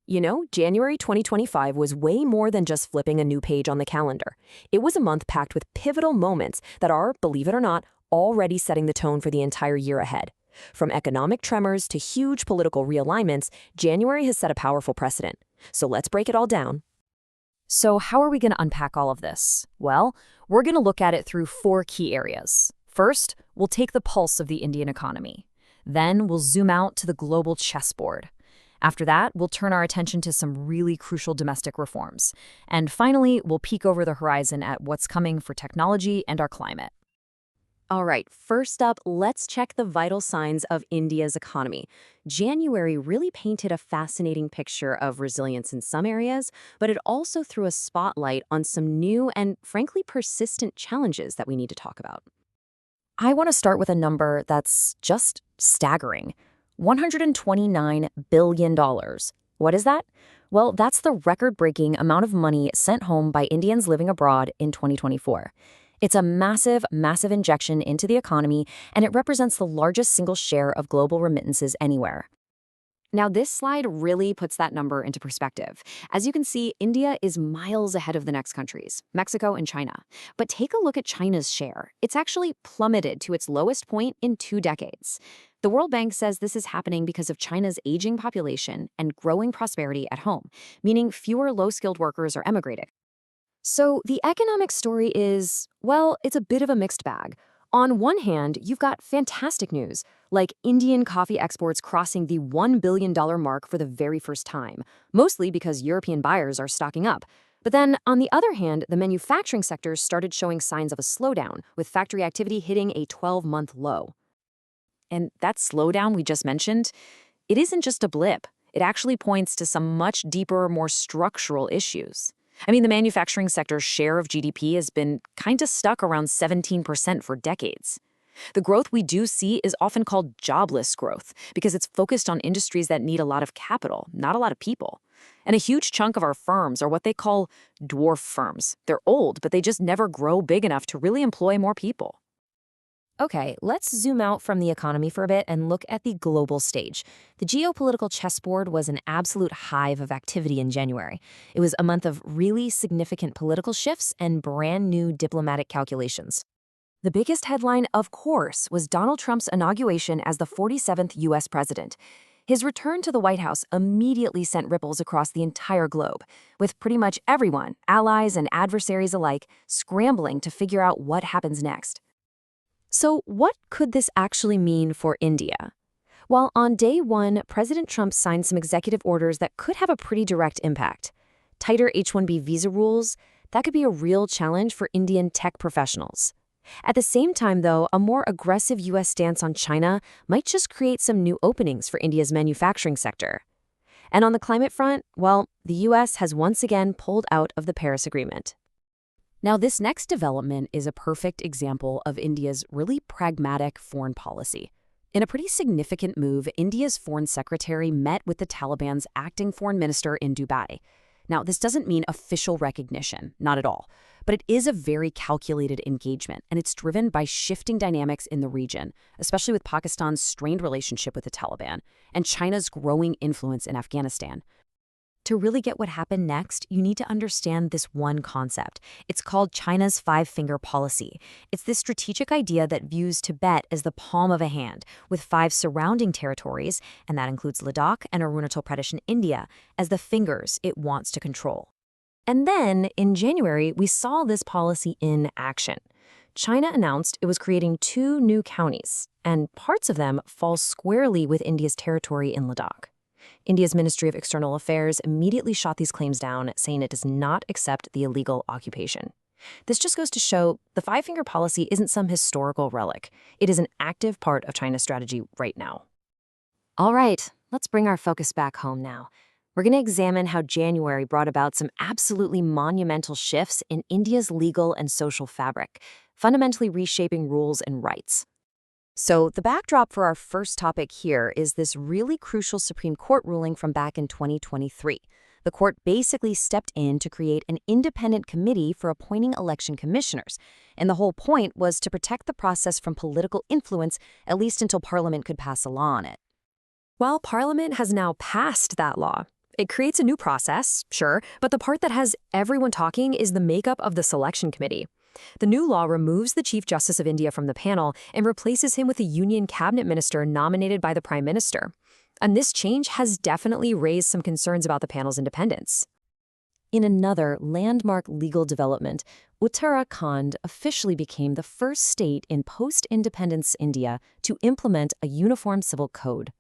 You know, January 2025 was way more than just flipping a new page on the calendar. It was a month packed with pivotal moments that are, believe it or not, already setting the tone for the entire year ahead. From economic tremors to huge political realignments, January has set a powerful precedent. So let's break it all down. So how are we going to unpack all of this? Well, we're going to look at it through four key areas. First, we'll take the pulse of the Indian economy. Then we'll zoom out to the global chessboard. After that, we'll turn our attention to some really crucial domestic reforms. And finally, we'll peek over the horizon at what's coming for technology and our climate. All right, first up, let's check the vital signs of India's economy. January really painted a fascinating picture of resilience in some areas, but it also threw a spotlight on some new and, frankly, persistent challenges that we need to talk about. I want to start with a number that's just staggering. $129 billion. What is that? Well, that's the record-breaking amount of money sent home by Indians living abroad in 2024. It's a massive, massive injection into the economy, and it represents the largest single share of global remittances anywhere. Now, this slide really puts that number into perspective. As you can see, India is miles ahead of the next countries, Mexico and China. But take a look at China's share. It's actually plummeted to its lowest point in 2 decades. The World Bank says this is happening because of China's aging population and growing prosperity at home, meaning fewer low-skilled workers are emigrating. So the economic story is, well, it's a bit of a mixed bag. On one hand, you've got fantastic news, like Indian coffee exports crossing the $1 billion mark for the very first time, mostly because European buyers are stocking up. But then, on the other hand, the manufacturing sector started showing signs of a slowdown, with factory activity hitting a 12-month low. And that slowdown we just mentioned, it isn't just a blip. It actually points to some much deeper, more structural issues. I mean, the manufacturing sector's share of GDP has been kind of stuck around 17% for decades. The growth we do see is often called jobless growth because it's focused on industries that need a lot of capital, not a lot of people. And a huge chunk of our firms are what they call dwarf firms. They're old, but they just never grow big enough to really employ more people. Okay, let's zoom out from the economy for a bit and look at the global stage. The geopolitical chessboard was an absolute hive of activity in January. It was a month of really significant political shifts and brand new diplomatic calculations. The biggest headline, of course, was Donald Trump's inauguration as the 47th U.S. president. His return to the White House immediately sent ripples across the entire globe, with pretty much everyone, allies and adversaries alike, scrambling to figure out what happens next. So what could this actually mean for India? Well, on day one, President Trump signed some executive orders that could have a pretty direct impact. Tighter H-1B visa rules, that could be a real challenge for Indian tech professionals. At the same time, though, a more aggressive U.S. stance on China might just create some new openings for India's manufacturing sector. And on the climate front, well, the U.S. has once again pulled out of the Paris Agreement. Now, this next development is a perfect example of India's really pragmatic foreign policy. In a pretty significant move, India's foreign secretary met with the Taliban's acting foreign minister in Dubai. Now, this doesn't mean official recognition, not at all, but it is a very calculated engagement, and it's driven by shifting dynamics in the region, especially with Pakistan's strained relationship with the Taliban and China's growing influence in Afghanistan. To really get what happened next, you need to understand this one concept. It's called China's five-finger policy. It's this strategic idea that views Tibet as the palm of a hand, with 5 surrounding territories, and that includes Ladakh and Arunachal Pradesh in India, as the fingers it wants to control. And then, in January, we saw this policy in action. China announced it was creating 2 new counties, and parts of them fall squarely with India's territory in Ladakh. India's Ministry of External Affairs immediately shot these claims down, saying it does not accept the illegal occupation. This just goes to show the five-finger policy isn't some historical relic. It is an active part of China's strategy right now. All right, let's bring our focus back home now. We're going to examine how January brought about some absolutely monumental shifts in India's legal and social fabric, fundamentally reshaping rules and rights. So the backdrop for our first topic here is this really crucial Supreme Court ruling from back in 2023. The court basically stepped in to create an independent committee for appointing election commissioners, and the whole point was to protect the process from political influence, at least until Parliament could pass a law on it. Well, Parliament has now passed that law. It creates a new process, sure, but the part that has everyone talking is the makeup of the selection committee. The new law removes the Chief Justice of India from the panel and replaces him with a union cabinet minister nominated by the Prime Minister. And this change has definitely raised some concerns about the panel's independence. In another landmark legal development, Uttarakhand officially became the first state in post-independence India to implement a uniform civil code.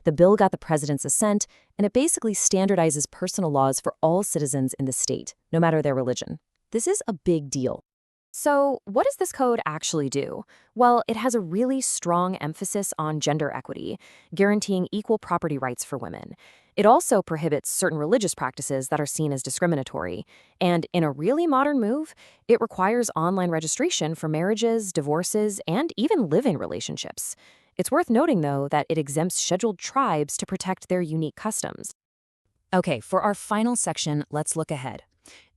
The bill got the president's assent, and it basically standardizes personal laws for all citizens in the state, no matter their religion. This is a big deal. So, what does this code actually do? Well, it has a really strong emphasis on gender equity, guaranteeing equal property rights for women. It also prohibits certain religious practices that are seen as discriminatory. And in a really modern move, it requires online registration for marriages, divorces, and even live-in relationships. It's worth noting, though, that it exempts scheduled tribes to protect their unique customs. Okay, for our final section, let's look ahead.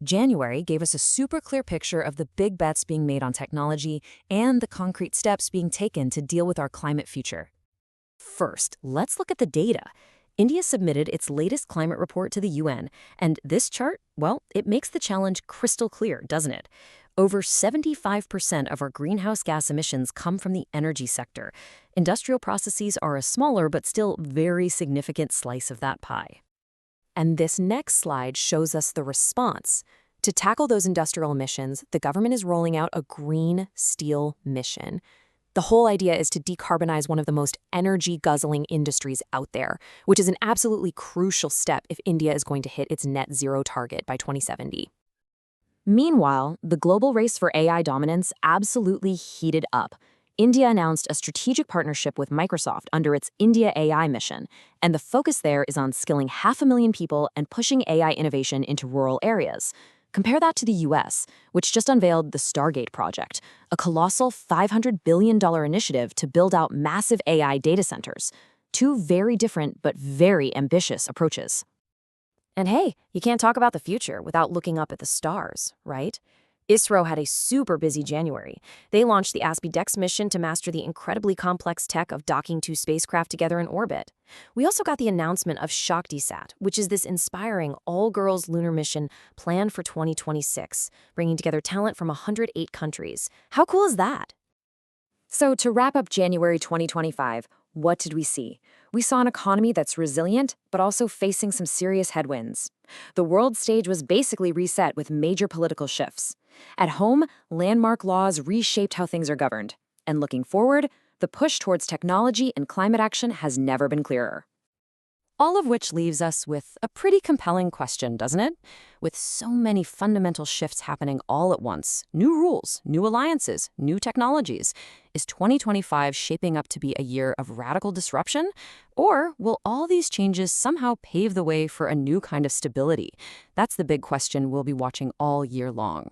January gave us a super clear picture of the big bets being made on technology and the concrete steps being taken to deal with our climate future. First, let's look at the data. India submitted its latest climate report to the UN, and this chart, well, it makes the challenge crystal clear, doesn't it? Over 75% of our greenhouse gas emissions come from the energy sector. Industrial processes are a smaller but still very significant slice of that pie. And this next slide shows us the response. To tackle those industrial emissions, the government is rolling out a green steel mission. The whole idea is to decarbonize one of the most energy-guzzling industries out there, which is an absolutely crucial step if India is going to hit its net zero target by 2070. Meanwhile, the global race for AI dominance absolutely heated up. India announced a strategic partnership with Microsoft under its India AI mission, and the focus there is on skilling 500,000 people and pushing AI innovation into rural areas. Compare that to the US, which just unveiled the Stargate project, a colossal $500 billion initiative to build out massive AI data centers. Two very different but very ambitious approaches. And hey, you can't talk about the future without looking up at the stars, right? ISRO had a super busy January. They launched the ASPI-DEX mission to master the incredibly complex tech of docking two spacecraft together in orbit. We also got the announcement of ShaktiSat, which is this inspiring all-girls lunar mission planned for 2026, bringing together talent from 108 countries. How cool is that? So to wrap up January 2025, what did we see? We saw an economy that's resilient, but also facing some serious headwinds. The world stage was basically reset with major political shifts. At home, landmark laws reshaped how things are governed. And looking forward, the push towards technology and climate action has never been clearer. All of which leaves us with a pretty compelling question, doesn't it? With so many fundamental shifts happening all at once, new rules, new alliances, new technologies, is 2025 shaping up to be a year of radical disruption? Or will all these changes somehow pave the way for a new kind of stability? That's the big question we'll be watching all year long.